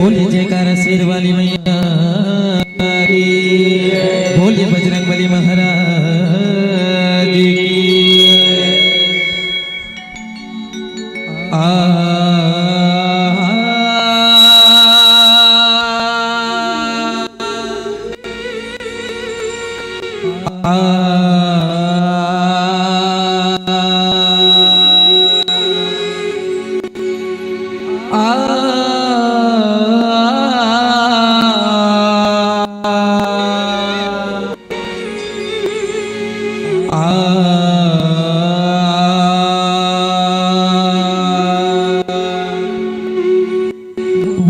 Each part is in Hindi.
बोलिए जयकारा शेर वाली मैया की, बोलिए बजरंगबली महाराज की।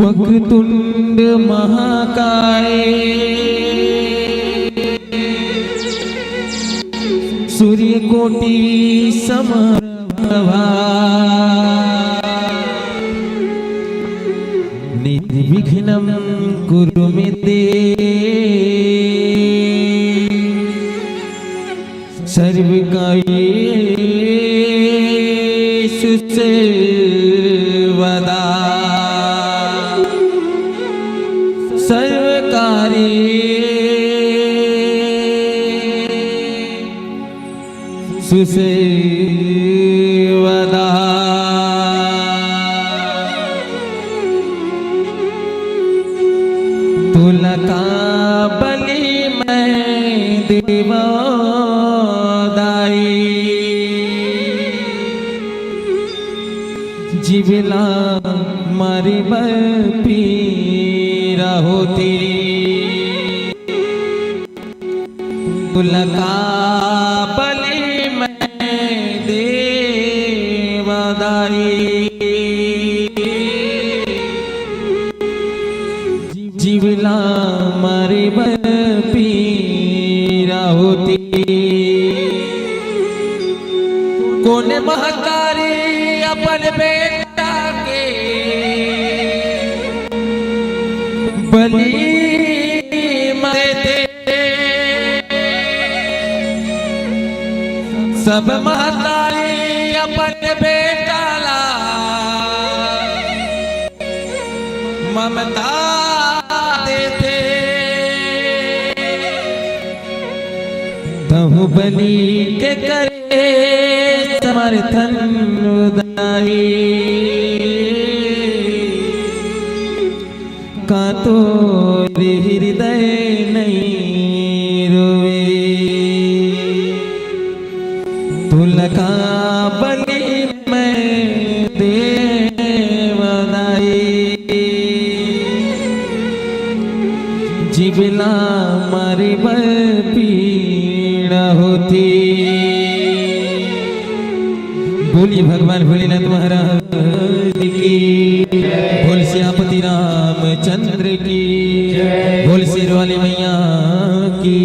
वक्रतुंड महाकाय सूर्यकोटि समप्रभा निर्विघ्नं कुरु मे देव सर्वकार्येषु सर्वदा सर्वकार्येषु सर्वदा। तुलका बलि मैं देवदाई जीवला मारे पीरा होती। तुलका बलि मैं देवदाई जीवला मारे पीरा होती। कौन महकारी अपन बेटा के बलि मरते, सब महतारी अपन बेटा ला ममता देते। तहु बलि के करे समर्थन उदाई का तो हृदय नहीं रोवे। तुलका बलि मैं देवदाई जीवला मारे पीड़ा होती। बोलिए भगवान भोलेनाथ महाराज की, बोल श्यामपति रामचंद्र की, बोल शेर वाली मैया की।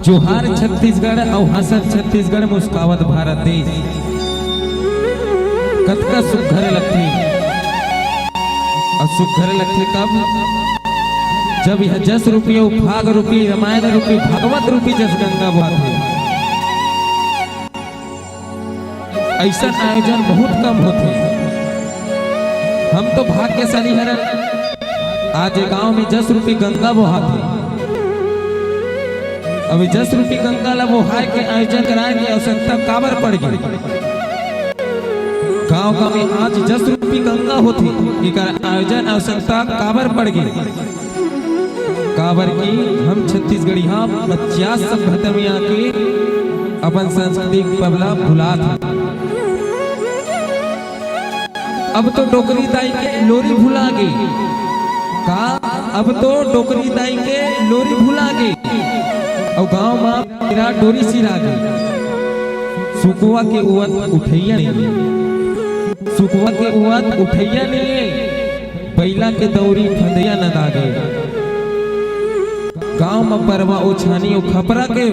जोहार छत्तीसगढ़ और हसत छत्तीसगढ़ मुस्कावत भारत देश। कतका सुघर लगथे और सुघर लगथे कब जब यह 10 रुपये भाग रूपी रामायण रूपी भागवत रूपी जस गंगा बहत। ऐसा आयोजन बहुत कम होते। हम तो भाग्यशाली हरन आज गांव में 10 रुपये गंगा बहाते। अभी 10 रुपये गंगा ला बहाए के आयोजन कराए के आवश्यकता काबर पड़ गई। गांव गांव में आज 10 रुपये गंगा होती एकर आयोजन आवश्यकता काबर पड़ गई। काबर की हम छत्तीसगढ़ी 50 सभ्यता में आके अपन सांस्कृतिक पबला भुला था। अब तो डोकरी दाई के लोरी भुला गई का। अब तो डोकरी दाई के लोरी भुला गई और गांव में मेरा डोरी सिरा गई। सुकुआ के उवत उठैया नहीं, सुकुआ के उवत उठैया नहीं, बैला के दौरी फंदिया न दागे। गांव में परवा ओछानी खपरा के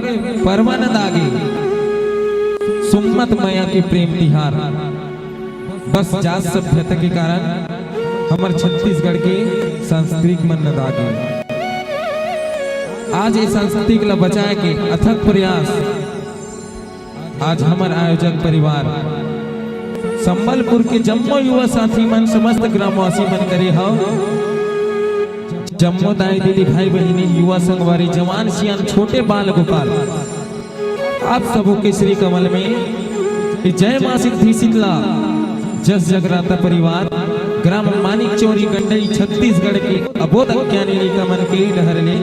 परवा न दागे। सुम्मत मैया के प्रेम तिहार बस जात सभ्यता के कारण हमारे छत्तीसगढ़ के सांस्कृतिक मन न दागे। आज ये सांस्कृतिक ला बचाए के अथक प्रयास आज हमारे आयोजक परिवार संबलपुर के जम्मो युवा साथी मन समस्त ग्रामवासी मन करे हो। जम्मो दाई दीदी भाई बहनी युवा संगवारी जवान सियान छोटे बाल गोपाल आप सबों के श्री कमल में जय मां सिद्धि शीतला जस जगराता परिवार ग्राम मानिक चौरी गंडई छत्तीसगढ़ के अबोध ज्ञानी निकमन के लहरले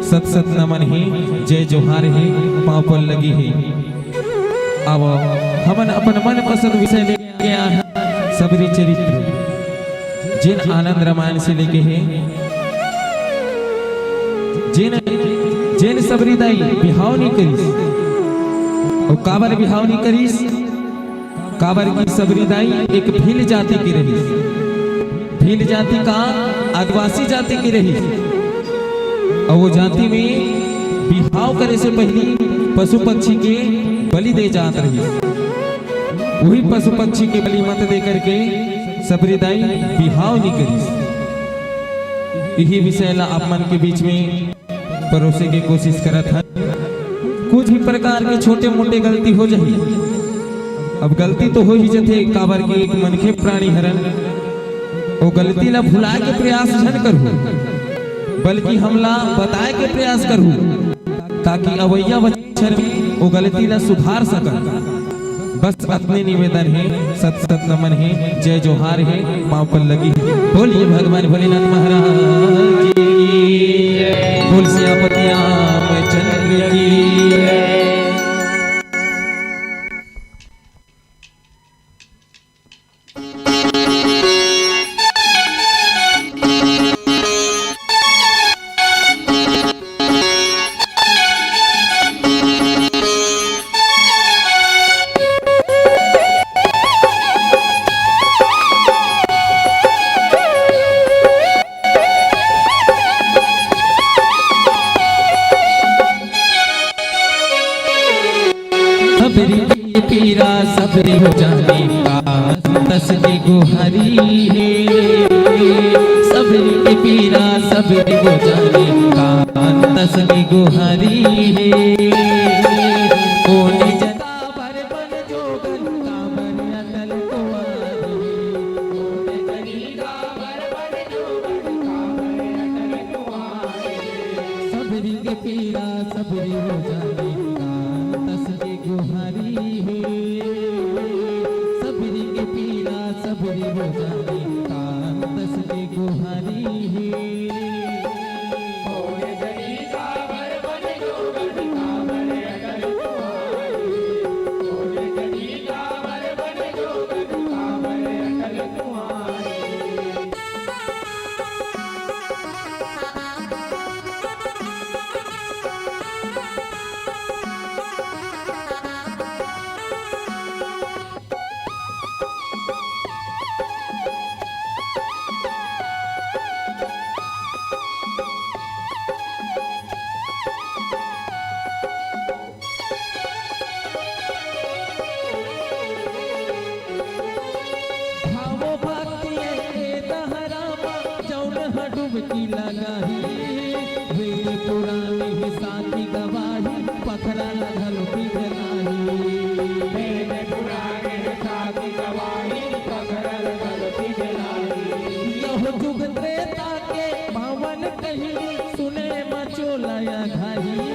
सत सत नमन है जय जोहार है पांव पर लगी है। अब हमन अपन मन पसंद विषय लेके आए हैं सबरी चरित्र जिन आनंद रामायण से लेके है। जिन जिन सबरी दाई बिहाव नहीं करीस और काबर बिहाव नहीं करीस। काबर की सबरी दाई एक भील जाति की रही। भील जाति का आदिवासी जाति की रही और वो जाति में बिहाव करे से पहले पशु पक्षी के बलि दे जात रही। वही पशु पक्षी के बलि मत दे करके सबरी दाई बिहाव नहीं करी। यही विषय ला आप मन के बीच में परोसे की कोशिश करत है। कुछ भी प्रकार के छोटे मोटे गलती हो जाए। अब गलती तो हो ही जथे काबर के एक मनखे प्राणी हरन वो गलती ला भुलाए के प्रयास न करूं बल्कि हमला बताए के प्रयास करूं ताकि अवैया बच्चर में वो गलती ला सुधार सकन। बस अपने निवेदन है सत सत नमन है जय जोहार है पांव पर लगी है। बोलिए भगवान भोलेनाथ महाराज की बोल सियापति रामचंद्र की। पीरा सबरी हो जाने का तस्बी गुहारी है। सबरी पीरा सबरी हो जाने का तस्बी गुहारी है। कोने जता पर बन जोगन का बन अतल कुंवारी। कोने जता पर बन जोगन का बन अतल कुंवारी। सबरी के पीरा सबरी हो जाने का तस्बी गुहारी है। सबरी के पीरा सबरी हो जाने का तस्बी गुहारी है। कोने जता पर बन जोगन का बन अतल कुंवारी। कोने जता पर बन जोगन का बन अतल कुंवारी। डुबकी लगाही वेद पुराण ही साथी गवाही पखरा लगल पिघलाई वेद पुराण ही साथी गवाही पखरा लगल पिघलाई यह जुग त्रेता के पावन कही सुने मचोलया घाही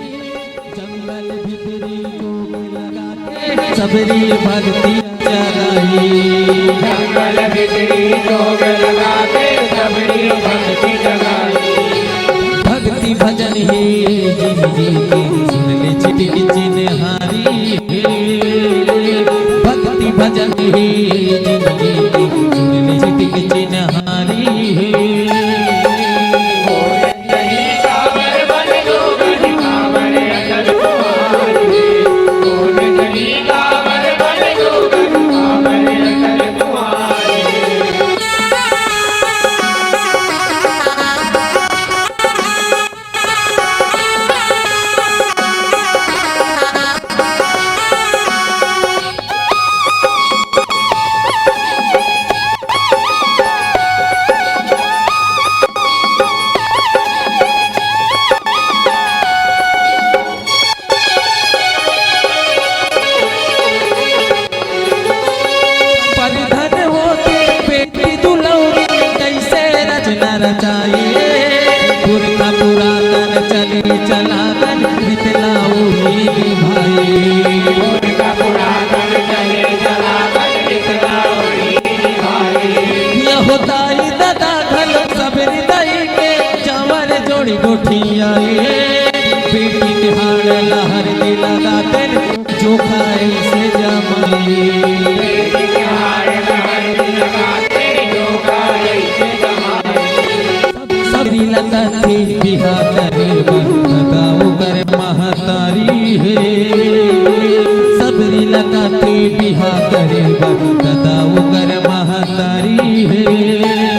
जंगल भितरी जोग लगा के सबरी भक्ति जगाई जंगल भितरी जोग लगा के सबरी भक्ति जगाई भक्ति भजन ही जिंदगी की सुन ले चिटिक चिन्हारी भक्ति भजन ही जिंदगी की सुन ले चिटिक चिन्हारी बेटी के हार लहर दे लगा कर जो खाए से जमाई बेटी के हार लहर दे लगा के जो खाए से जमाई सबरी लगा थे बिहा करे बताओ कर महतारी है सबरी लगा थे बिहा करे बताओ कर महतारी है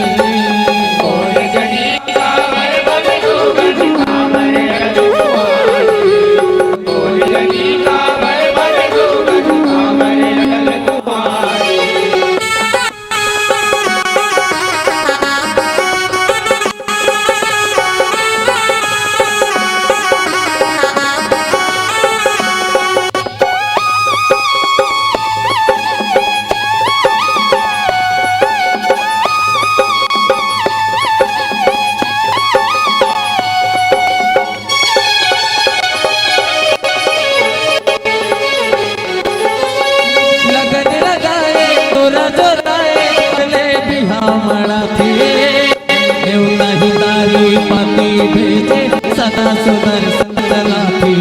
सदा सुदर्शन चलाती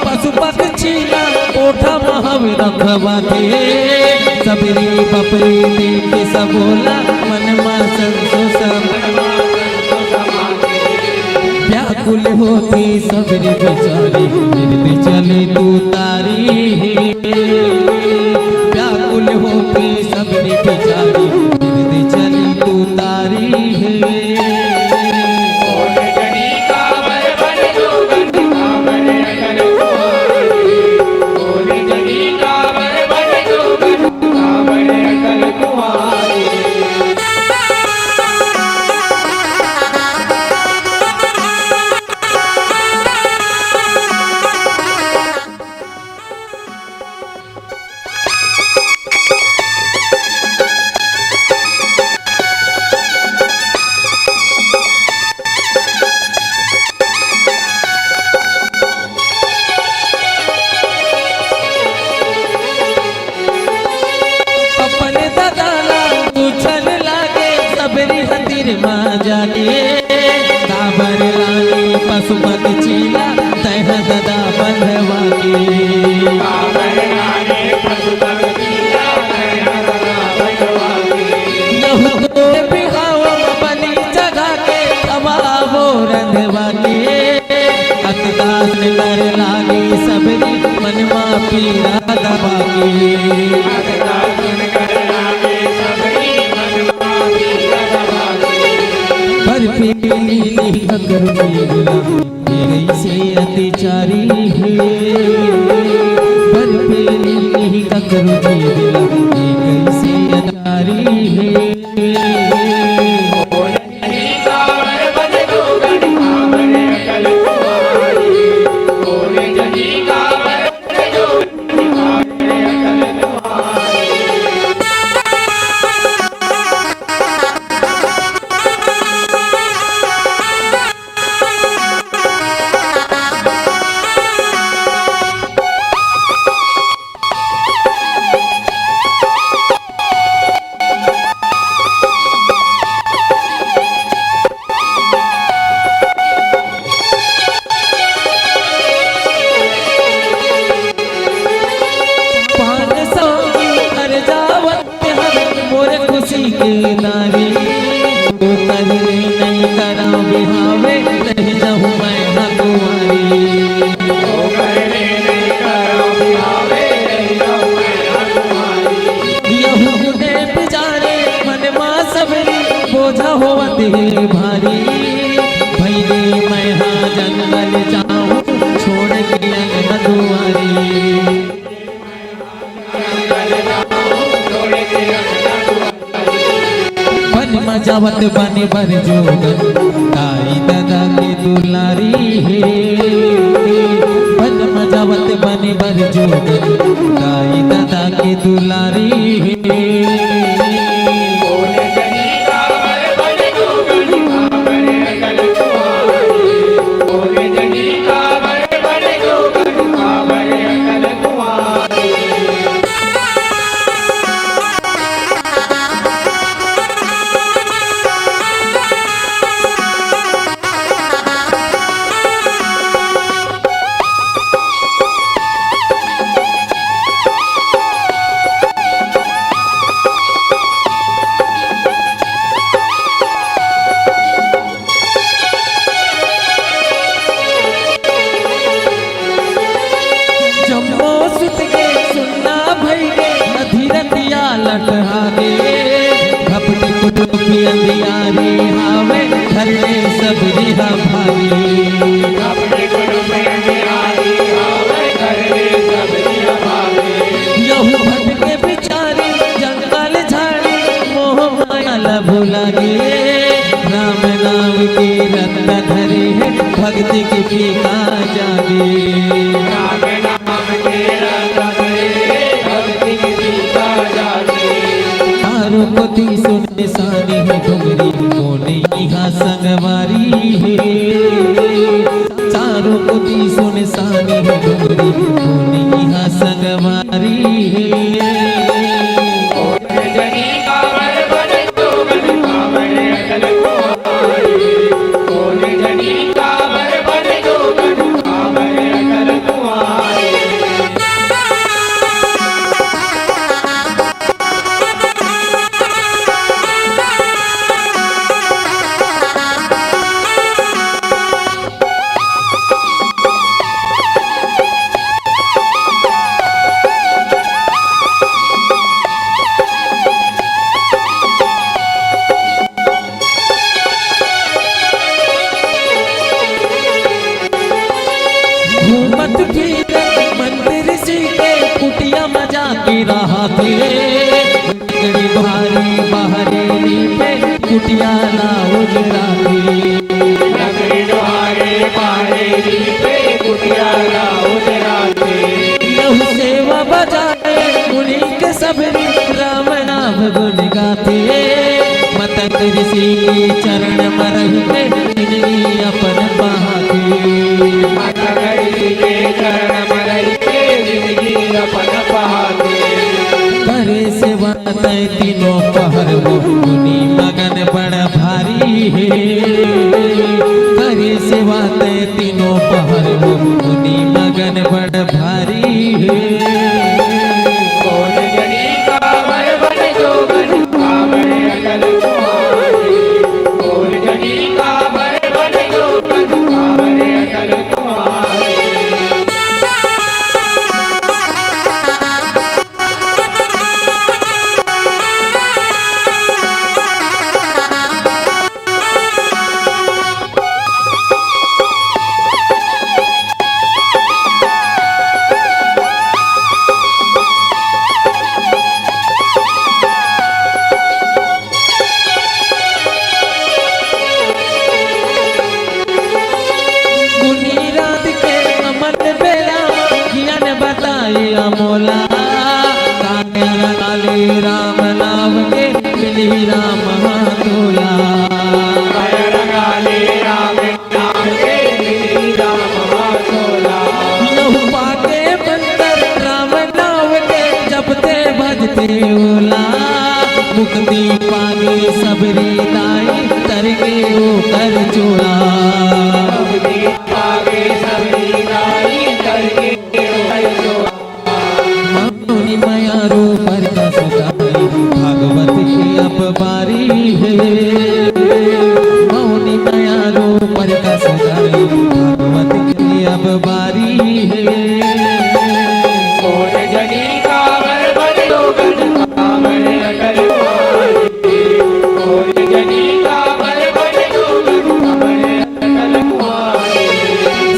पशु पक्षी ओठा महाव रखवाते सबरी बपरी देख सबोला मनमा संसो व्याकुल होती सबरी बेचारी गिरते चले तू तारी व्याकुल होती सबरी बेचारी गिरते चले तू तारी जागे काबर लानी पशुपत चीला तह ददा बंधवा के काबर लानी पशुपत चीला तह ददा बंधवा के तो बिहाव बनी जगह के अबावो रंधवा के अतदास कर लागी सबरी मनवा पीरा दबा के अतदास कर लागी सबरी मनवा पीरा दबा पीली से अतिचारी है पर पीली सदगुरु जी दिला ये कैसी अटारी है। बोल जनी कांवर बन जोगन कांवर अकल तुम्हारी। बोल जनी कांवर बन जोगन कांवर अकल तुम्हारी। खुशी के नारी तो तरले नहीं करा बिहावे रह जाऊं मैं ना कुंवारी। ओ करने नहीं करा बिहावे रह जाऊं मैं ना कुंवारी। यहूदे बेचारे मन मां सबरी बोझा होवा दिल भारी। भैले मैं हाँ जंगल जाऊं छोड़ के अंगना दुआरी। मजावत बने बर जोगन ताई दादा के दुलारी है। बन मजावत बने बर जोगन ताई दादा के दुलारी है। बोल जनी कांवर बन जोगन कांवर अकल तुम्हारी। बोल जनी कांवर बन जोगन कांवर अकल तुम्हारी। जम्मो सुत के सुनना भैले अधीरतिया लटहा दे। घपटी कुटुकी अंधियारी हावे घर में सब रिहा भारी। अपने गुरु में बिहारी आवे घर में सब दिया भावे। यहू भटके बिचारी जंगल झाड़ी मोह माया लभु लागे। राम नाम की रत्न धरे है भक्ति की पीका जागे। राम नाम तेरा तबरे भक्ति की पीका जागे। तारो पति सुने सानी है घुमरी कोने यहाँ संगवारी है। चारों पति सुने सानी है घुमरी कोने यहाँ संगवारी है। बोल जनी कांवर बन जोगन कांवर अकल तुम्हारी। बोल जनी कांवर बन जोगन कांवर अकल तुम्हारी। घूमत फिरत मंदिर से के कुटिया मजा की रहा थे। गड़ी भारी बहरेली पे कुटिया ना उजड़ाती। लकड़ी द्वारे पारेली पे कुटिया लाउद राते। लहू सेवा बजाए उन्हीं के सबरी राम नाम गुण गाते। मतक ऋषि चरण मरही पे जिंदगी अपन बहाते। माता गरी के चरण मरई के जिंदगी अपन बहाते। करे सेवा तय तीनों पहर वो मुनि मगन बड़ भारी है। करे सेवा तय तीनों पहर वो मुनि मगन बड़ भारी है। बोल जनी कांवर बन जोगन कांवर अकल तुम्हारी। बोल जनी कांवर बन जोगन कांवर अकल तुम्हारी। काले राम नाम के मिली राम तोला काले राम नाम के मिली राम तोला नहु पाके बंदर राम नाम के जपते भजते ओला मुक्ति पागे सबरी दाई तरगे ओ कर चोला मुक्ति पागे सबरी दाई तरगे ओ कर चोला मौनी माया रो पर का सगाई भागवत की अब बारी है मौनी माया रो पर का सगाई भागवत की अब बारी है कौन जनी कावर बन लोगन कावर अकल कुंवारी कौन जनी कावर बन लोगन कावर अकल कुंवारी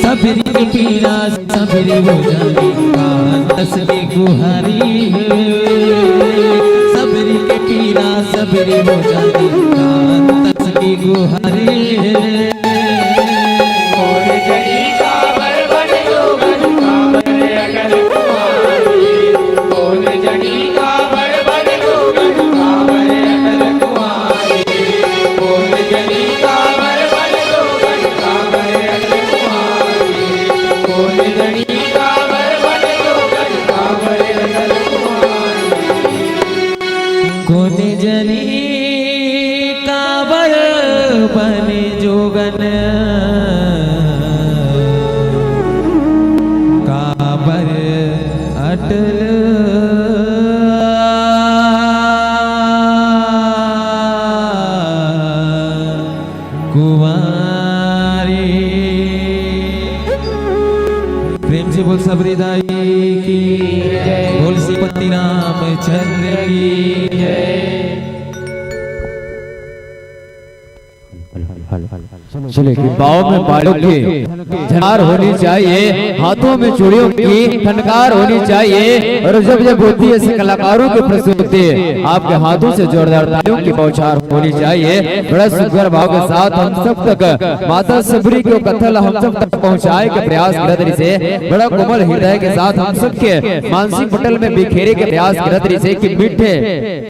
सबरी की पीरा सबरी वो जानी कांतस की गुहारी है सबरी के पीरा सबरी वो जानी कांतस की गुहारी है कौन जनी कावर बन लोगन कावर अकल कुंवारी कौन जनी कावर बन लोगन कावर अकल कुंवारी कौन जनी कावर बन लोगन कावर अकल कुंवारी कौन जनी कावर बन लोगन कावर अकल कुंवारी कोने जनी काबर बने जोगन काबर अटल कुंवारी प्रेम से बोल सबरी दाई की बोल श्रीपति रामचंद्र की जय। चले कि पाँव में बालों की झनकार होनी चाहिए, हाथों में चूड़ियों की ठनकार होनी चाहिए और जब जब होती है ऐसे कलाकारों की प्रस्तुति आपके हाथों से जोरदार तालियों की बौछार होनी चाहिए। बड़ा सुंदर भाव के साथ हम सब तक माता सबरी को कथल हम सब तक पहुँचाए के प्रयास करत से बड़ा कोमल हृदय के साथ हम सबके मानसिक पटल में बिखेरे के प्रयास करत से कि मीठे